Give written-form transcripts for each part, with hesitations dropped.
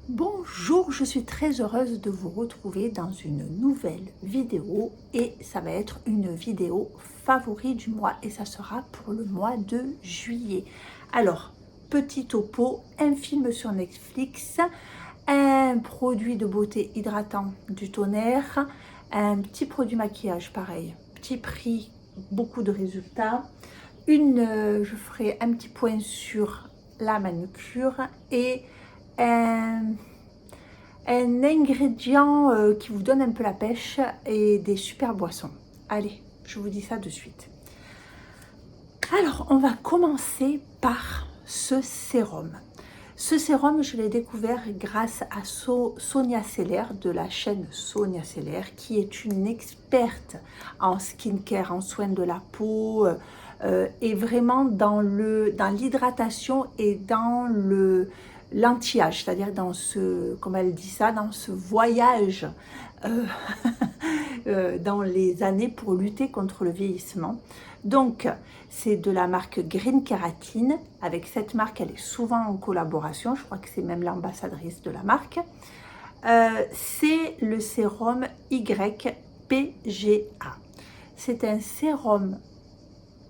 Bonjour, je suis très heureuse de vous retrouver dans une nouvelle vidéo et ça va être une vidéo favori du mois et ça sera pour le mois de juillet. Alors, petit topo, un film sur Netflix, un produit de beauté hydratant du Tonnerre, un petit produit maquillage pareil, petit prix, beaucoup de résultats. Je ferai un petit point sur la manucure et un ingrédient qui vous donne un peu la pêche et des super boissons. Allez, je vous dis ça de suite. Alors, on va commencer par ce sérum. Ce sérum, je l'ai découvert grâce à Sonia Seller de la chaîne Sonia Seller, qui est une experte en skincare, en soins de la peau, et vraiment dans l'hydratation et dans l'anti-âge, c'est-à-dire dans ce, comme elle dit ça, dans ce voyage dans les années pour lutter contre le vieillissement. Donc, c'est de la marque Green Kératine. Avec cette marque, elle est souvent en collaboration. Je crois que c'est même l'ambassadrice de la marque. C'est le sérum YPGA. C'est un sérum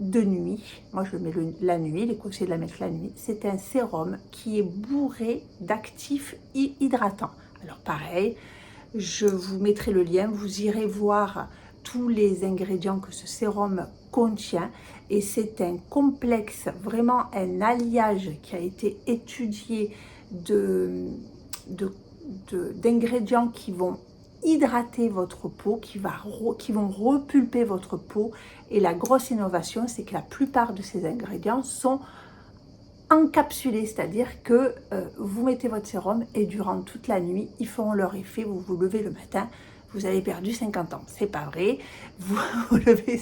de nuit. Moi, je le mets la nuit. Il est conseillé de la mettre la nuit. C'est un sérum qui est bourré d'actifs hydratants. Alors, pareil, je vous mettrai le lien. Vous irez voir tous les ingrédients que ce sérum contient et c'est un complexe, vraiment un alliage qui a été étudié d'ingrédients qui vont hydrater votre peau, qui vont repulper votre peau. Et la grosse innovation, c'est que la plupart de ces ingrédients sont encapsulés, c'est-à-dire que vous mettez votre sérum et durant toute la nuit, ils feront leur effet. Vous vous levez le matin, vous avez perdu 50 ans. C'est pas vrai. Vous vous levez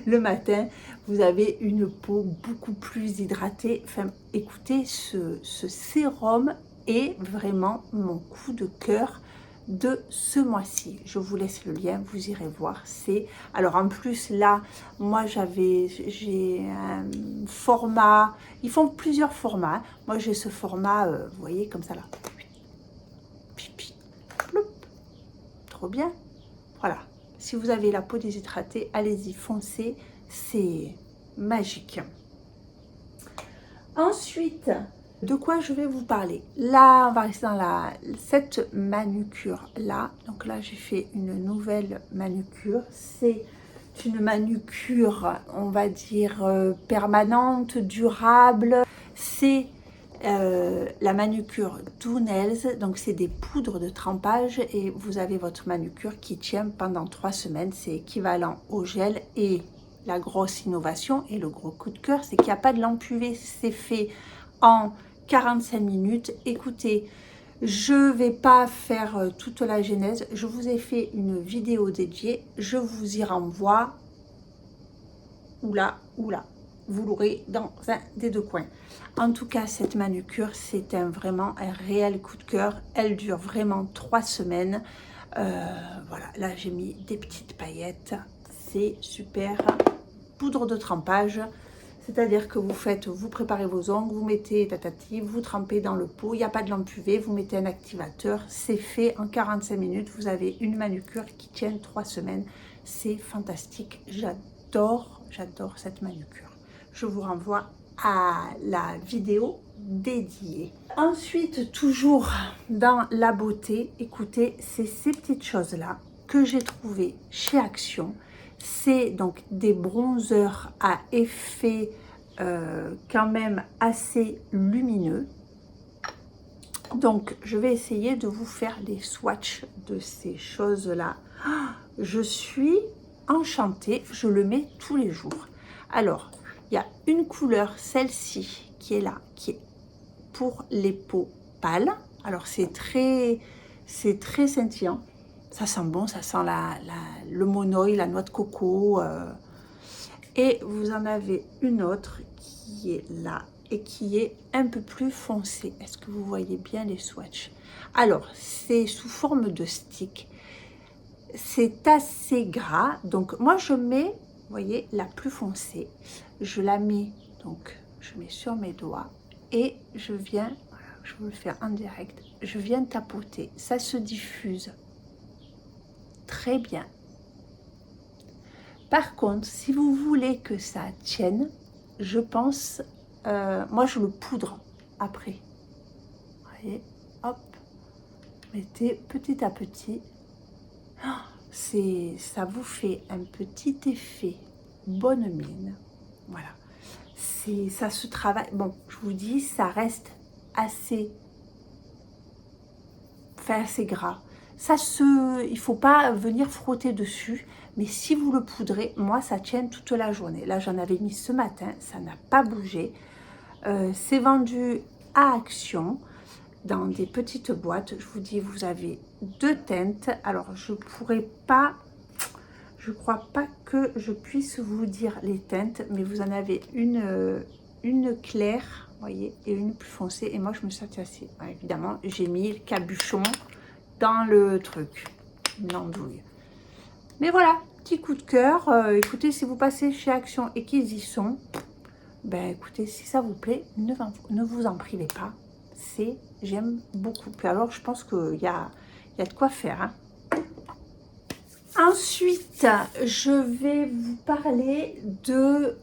le matin, vous avez une peau beaucoup plus hydratée. Enfin, écoutez, ce sérum est vraiment mon coup de cœur de ce mois-ci. Je vous laisse le lien, vous irez voir. Alors en plus là, moi j'ai un format, ils font plusieurs formats. Moi j'ai ce format, vous voyez comme ça là. Pipi, ploup. Trop bien. Voilà. Si vous avez la peau déshydratée, allez-y, foncez, c'est magique. Ensuite, de quoi je vais vous parler? Là, on va rester dans cette manucure là. Donc là, j'ai fait une nouvelle manucure. C'est une manucure, on va dire, permanente, durable. C'est la manucure Do Nails. Donc c'est des poudres de trempage et vous avez votre manucure qui tient pendant 3 semaines. C'est équivalent au gel. Et la grosse innovation et le gros coup de cœur, c'est qu'il n'y a pas de lampe UV. C'est fait en 45 minutes. Écoutez, je ne vais pas faire toute la genèse. Je vous ai fait une vidéo dédiée. Je vous y renvoie. Oula, oula. Vous l'aurez dans un des deux coins. En tout cas, cette manucure, c'est vraiment un réel coup de cœur. Elle dure vraiment 3 semaines. Voilà, là, j'ai mis des petites paillettes. C'est super. Poudre de trempage. C'est-à-dire que vous préparez vos ongles, vous mettez tatati, vous trempez dans le pot, il n'y a pas de lampe UV, vous mettez un activateur, c'est fait en 45 minutes, vous avez une manucure qui tient 3 semaines, c'est fantastique, j'adore cette manucure. Je vous renvoie à la vidéo dédiée. Ensuite, toujours dans la beauté, écoutez, c'est ces petites choses-là que j'ai trouvées chez Action. C'est donc des bronzers à effet quand même assez lumineux. Donc, je vais essayer de vous faire les swatchs de ces choses-là. Je suis enchantée, je le mets tous les jours. Alors, il y a une couleur, celle-ci, qui est là, qui est pour les peaux pâles. Alors, c'est très scintillant. Ça sent bon, ça sent le monoï, la noix de coco. Et vous en avez une autre qui est là et qui est un peu plus foncée. Est-ce que vous voyez bien les swatchs? Alors, c'est sous forme de stick. C'est assez gras. Donc, moi, je mets, vous voyez, la plus foncée. Je la mets, donc, je mets sur mes doigts et je viens, je vous le fais en direct, je viens tapoter, ça se diffuse très bien. Par contre, si vous voulez que ça tienne, je pense, moi je le poudre après. Vous voyez, hop, mettez petit à petit. Ça vous fait un petit effet bonne mine. Voilà. Ça se travaille. Bon, je vous dis, ça reste assez gras. Il ne faut pas venir frotter dessus, mais si vous le poudrez, moi ça tient toute la journée. Là j'en avais mis ce matin, ça n'a pas bougé. C'est vendu à Action dans des petites boîtes. Je vous dis, vous avez 2 teintes. Alors je crois pas que je puisse vous dire les teintes, mais vous en avez une claire, voyez, et une plus foncée. Et moi je me suis assez, évidemment j'ai mis le cabuchon dans le truc, une andouille. Mais voilà, petit coup de cœur. Écoutez, si vous passez chez Action et qu'ils y sont, ben écoutez, si ça vous plaît, ne vous en privez pas. J'aime beaucoup. Puis alors, je pense qu'il y a de quoi faire. Hein. Ensuite, je vais vous parler de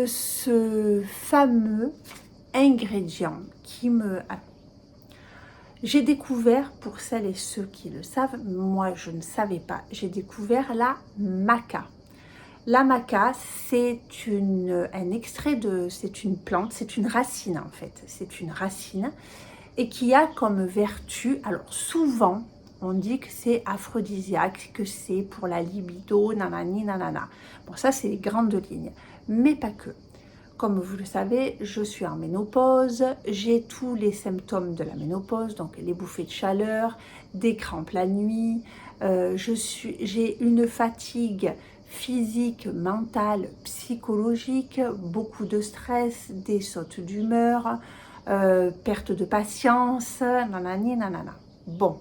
ce fameux ingrédient qui me... J'ai découvert, pour celles et ceux qui le savent, moi je ne savais pas, j'ai découvert la maca. La maca, c'est un extrait c'est une plante, c'est une racine en fait, c'est une racine et qui a comme vertu, alors souvent on dit que c'est aphrodisiaque, que c'est pour la libido, nanani, nanana. Bon ça c'est les grandes lignes, mais pas que. Comme vous le savez, je suis en ménopause, j'ai tous les symptômes de la ménopause, donc les bouffées de chaleur, des crampes la nuit, j'ai une fatigue physique, mentale, psychologique, beaucoup de stress, des sautes d'humeur, perte de patience, nanani, nanana. Bon,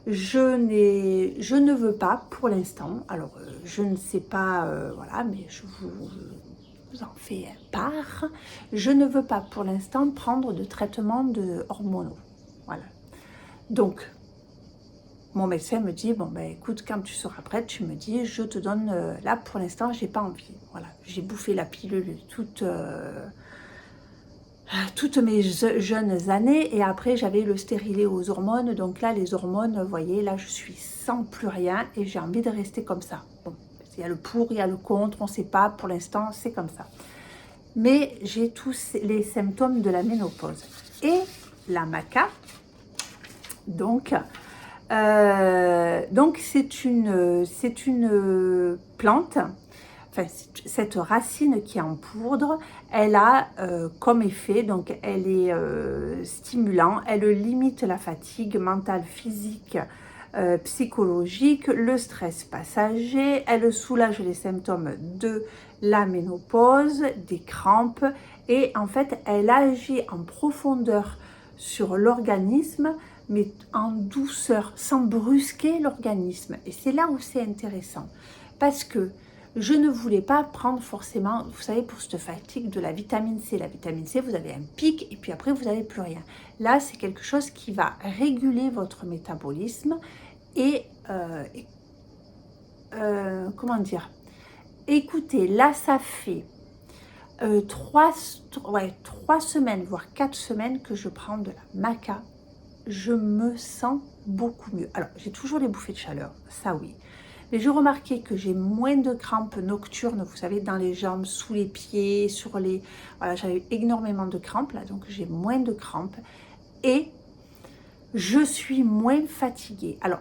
je ne veux pas pour l'instant, alors je ne sais pas, voilà, mais je vous en fais part, je ne veux pas pour l'instant prendre de traitement hormonaux. Voilà. Donc, mon médecin me dit, bon ben écoute, quand tu seras prête, tu me dis, je te donne, là pour l'instant, j'ai pas envie. Voilà, j'ai bouffé la pilule toutes mes jeunes années et après j'avais le stérilet aux hormones. Donc là, les hormones, vous voyez, là je suis sans plus rien et j'ai envie de rester comme ça. Bon. Il y a le pour, il y a le contre, on ne sait pas, pour l'instant, c'est comme ça. Mais j'ai tous les symptômes de la ménopause. Et la maca, donc c'est une plante, enfin, cette racine qui est en poudre, elle a comme effet, donc elle est stimulant, elle limite la fatigue mentale, physique, psychologique, le stress passager, elle soulage les symptômes de la ménopause, des crampes et en fait elle agit en profondeur sur l'organisme mais en douceur, sans brusquer l'organisme. Et c'est là où c'est intéressant parce que je ne voulais pas prendre forcément, vous savez, pour cette fatigue de la vitamine C. La vitamine C, vous avez un pic et puis après, vous n'avez plus rien. Là, c'est quelque chose qui va réguler votre métabolisme et, comment dire, écoutez, là, ça fait 3 semaines, voire 4 semaines que je prends de la maca. Je me sens beaucoup mieux. Alors, j'ai toujours les bouffées de chaleur, ça oui. Mais j'ai remarqué que j'ai moins de crampes nocturnes, vous savez, dans les jambes, sous les pieds, sur les... Voilà, j'avais énormément de crampes, là, donc j'ai moins de crampes. Et je suis moins fatiguée. Alors,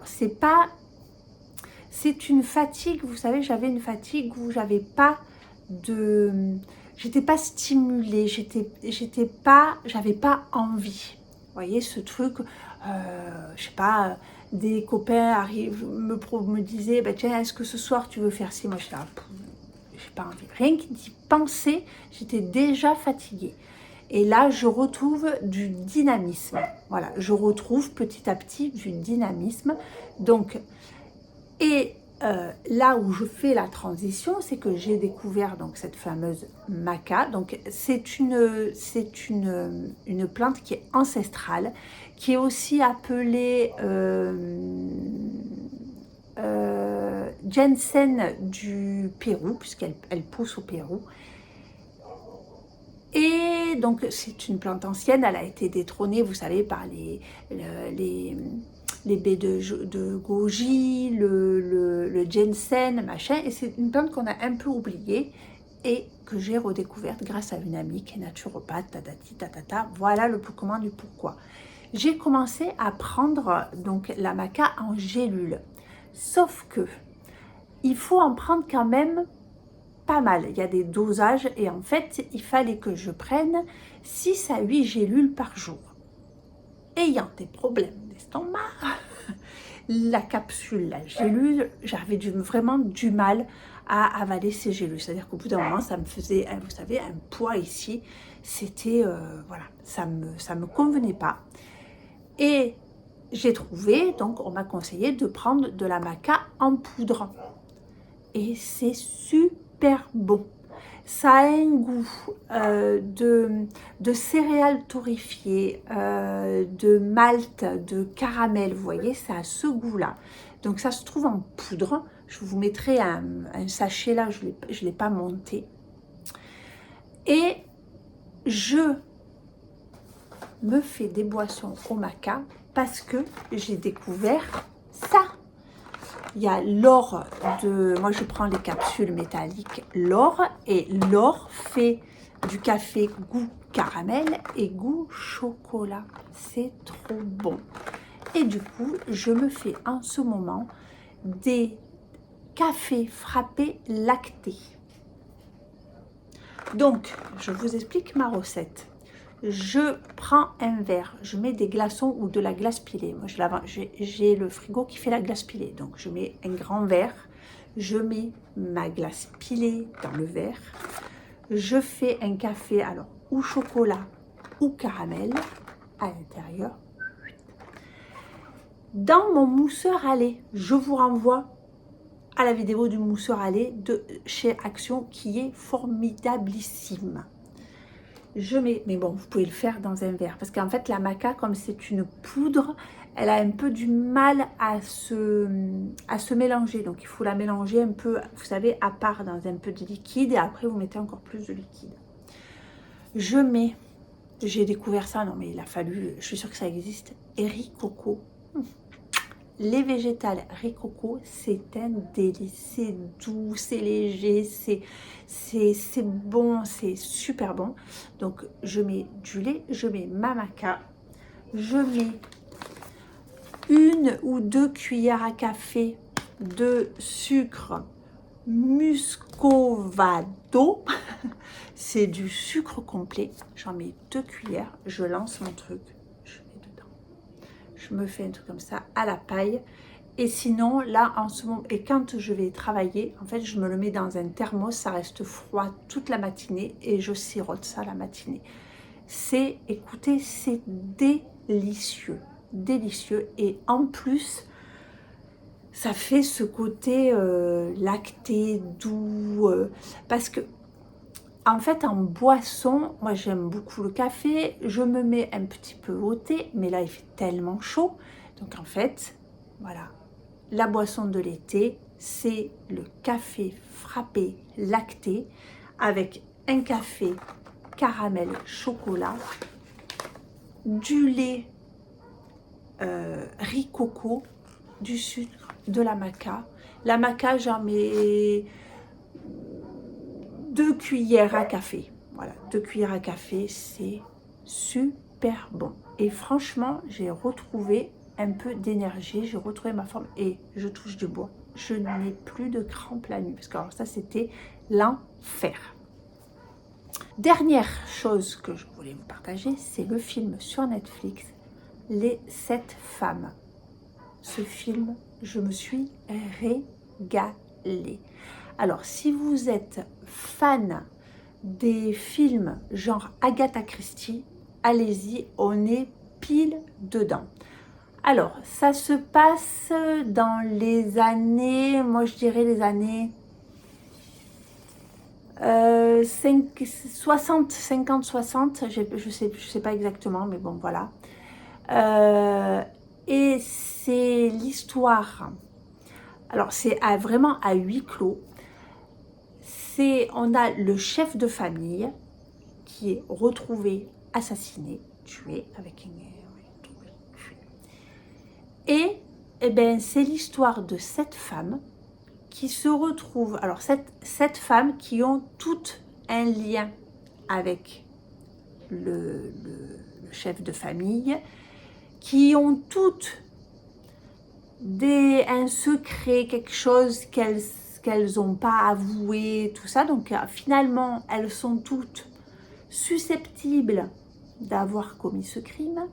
c'est une fatigue, vous savez, j'avais une fatigue où j'avais pas de... J'étais pas stimulée, j'avais pas envie. Vous voyez, ce truc, je sais pas... Des copains me disaient, bah, tiens, est-ce que ce soir tu veux faire ci? Moi, je dis, j'ai pas envie. Rien d'y penser, j'étais déjà fatiguée. Et là, je retrouve du dynamisme. Voilà, je retrouve petit à petit du dynamisme. Donc, et là où je fais la transition, c'est que j'ai découvert donc cette fameuse maca. Donc c'est une plante qui est ancestrale, qui est aussi appelée ginseng du Pérou, puisqu'elle pousse au Pérou. Et donc c'est une plante ancienne, elle a été détrônée, vous savez, par les baies de goji, le ginseng, machin, et c'est une plante qu'on a un peu oubliée et que j'ai redécouverte grâce à une amie qui est naturopathe, tatati, tatata, voilà le comment du pourquoi. J'ai commencé à prendre donc la maca en gélule, sauf que il faut en prendre quand même pas mal, il y a des dosages et en fait il fallait que je prenne 6 à 8 gélules par jour. Ayant des problèmes d'estomac, la capsule, la gélule, j'avais vraiment du mal à avaler ces gélules. C'est-à-dire qu'au bout d'un moment, ça me faisait, vous savez, un poids ici. C'était, voilà, ça me convenait pas. Et j'ai trouvé, donc on m'a conseillé de prendre de la maca en poudre. Et c'est super bon. Ça a un goût de céréales torréfiées, de malt, de caramel, vous voyez, ça a ce goût-là. Donc ça se trouve en poudre. Je vous mettrai un sachet là, je ne l'ai pas monté. Et je me fais des boissons au maca parce que j'ai découvert ça. Il y a l'or moi je prends les capsules métalliques l'or, et l'or fait du café goût caramel et goût chocolat. C'est trop bon. Et du coup, je me fais en ce moment des cafés frappés lactés. Donc, je vous explique ma recette. Je prends un verre, je mets des glaçons ou de la glace pilée. Moi, j'ai le frigo qui fait la glace pilée. Donc, je mets un grand verre, je mets ma glace pilée dans le verre. Je fais un café, alors, ou chocolat ou caramel à l'intérieur. Dans mon mousseur à lait, je vous renvoie à la vidéo du mousseur à lait de chez Action qui est formidablissime. Je mets, mais bon, vous pouvez le faire dans un verre parce qu'en fait la maca, comme c'est une poudre, elle a un peu du mal à se mélanger, donc il faut la mélanger un peu, vous savez, à part dans un peu de liquide et après vous mettez encore plus de liquide. J'ai découvert ça, non mais il a fallu, je suis sûre que ça existe, et riz coco. Les végétales riz coco, c'est un délice, c'est doux, c'est léger, c'est bon, c'est super bon. Donc je mets du lait, je mets ma maca, je mets 1 ou 2 cuillères à café de sucre muscovado. C'est du sucre complet, j'en mets 2 cuillères, je lance mon truc. Je me fais un truc comme ça à la paille. Et sinon, là, en ce moment, et quand je vais travailler, en fait, je me le mets dans un thermos, ça reste froid toute la matinée et je sirote ça la matinée. Écoutez, c'est délicieux, délicieux. Et en plus, ça fait ce côté lacté, doux, parce que en fait, en boisson, moi j'aime beaucoup le café, je me mets un petit peu au thé, mais là il fait tellement chaud. Donc en fait, voilà, la boisson de l'été, c'est le café frappé lacté avec un café caramel chocolat, du lait riz coco, du sucre, de la maca. La maca, j'en mets 2 cuillères à café. Voilà, 2 cuillères à café, c'est super bon. Et franchement, j'ai retrouvé un peu d'énergie, j'ai retrouvé ma forme et je touche du bois. Je n'ai plus de crampes la nuit parce que alors ça, c'était l'enfer. Dernière chose que je voulais vous partager, c'est le film sur Netflix, Les 7 femmes. Ce film, je me suis régalée. Alors, si vous êtes fan des films genre Agatha Christie, allez-y, on est pile dedans. Alors, ça se passe dans les années, moi je dirais les années 60, 50, 60, je sais pas exactement, mais bon, voilà. Et c'est l'histoire, alors c'est vraiment à huis clos. On a le chef de famille qui est retrouvé assassiné, tué avec une... Et ben, c'est l'histoire de 7 femmes qui se retrouvent, alors 7 femmes qui ont toutes un lien avec le chef de famille, qui ont toutes un secret, quelque chose qu'elles n'ont pas avoué, tout ça. Donc finalement, elles sont toutes susceptibles d'avoir commis ce crime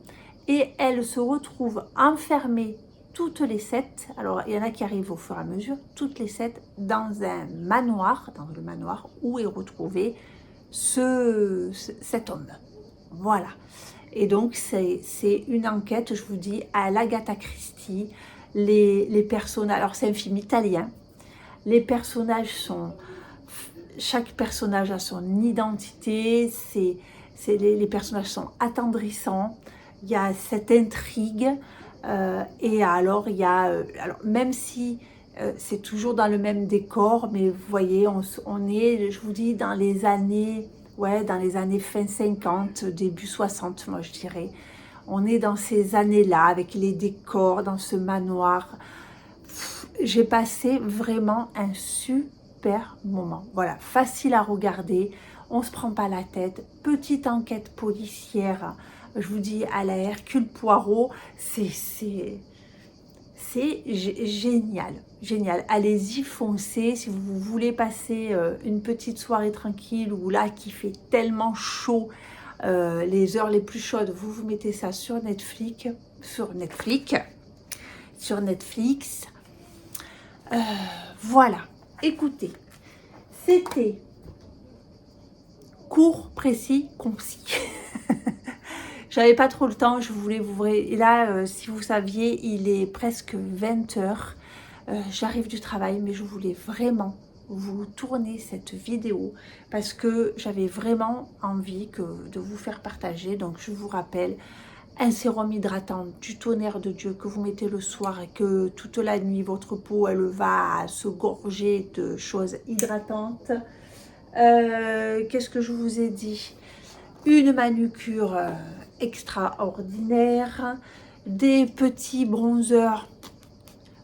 et elles se retrouvent enfermées toutes les 7, alors il y en a qui arrivent au fur et à mesure, toutes les 7 dans un manoir, dans le manoir où est retrouvé cet homme. Voilà. Et donc c'est une enquête, je vous dis, à l'Agatha Christie. Les personnages, alors c'est un film italien, les personnages sont, chaque personnage a son identité, les personnages sont attendrissants, il y a cette intrigue, et alors il y a, alors même si c'est toujours dans le même décor, mais vous voyez, on est, je vous dis, dans les années, ouais, dans les années fin 50, début 60, moi je dirais. On est dans ces années-là, avec les décors, dans ce manoir. J'ai passé vraiment un super moment. Voilà, facile à regarder, on ne se prend pas la tête. Petite enquête policière, je vous dis, à la Hercule Poirot, c'est génial, génial. Allez-y, foncez. Si vous voulez passer une petite soirée tranquille ou là qui fait tellement chaud, les heures les plus chaudes, vous mettez ça sur Netflix, voilà. Écoutez, c'était court, précis, concis. J'avais pas trop le temps, je voulais vous voir. Et là, si vous saviez, il est presque 20 h. J'arrive du travail, mais je voulais vraiment vous tourner cette vidéo parce que j'avais vraiment envie de vous faire partager. Donc je vous rappelle, un sérum hydratant du tonnerre de Dieu que vous mettez le soir et que toute la nuit votre peau elle va se gorger de choses hydratantes. Qu'est-ce que je vous ai dit? Une manucure extraordinaire, des petits bronzers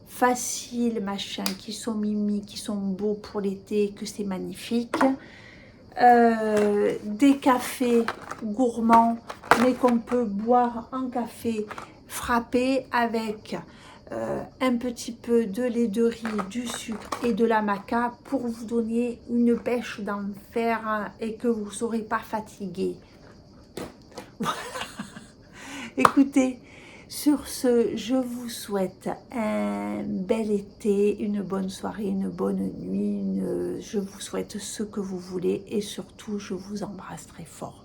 faciles, machin, qui sont mimi, qui sont beaux pour l'été, que c'est magnifique. Des cafés gourmands, mais qu'on peut boire en café frappé avec un petit peu de lait de riz, du sucre et de la maca pour vous donner une pêche d'enfer, hein, et que vous ne serez pas fatigué. Voilà. Écoutez, sur ce, je vous souhaite un bel été, une bonne soirée, une bonne nuit. Je vous souhaite ce que vous voulez et surtout, je vous embrasse très fort.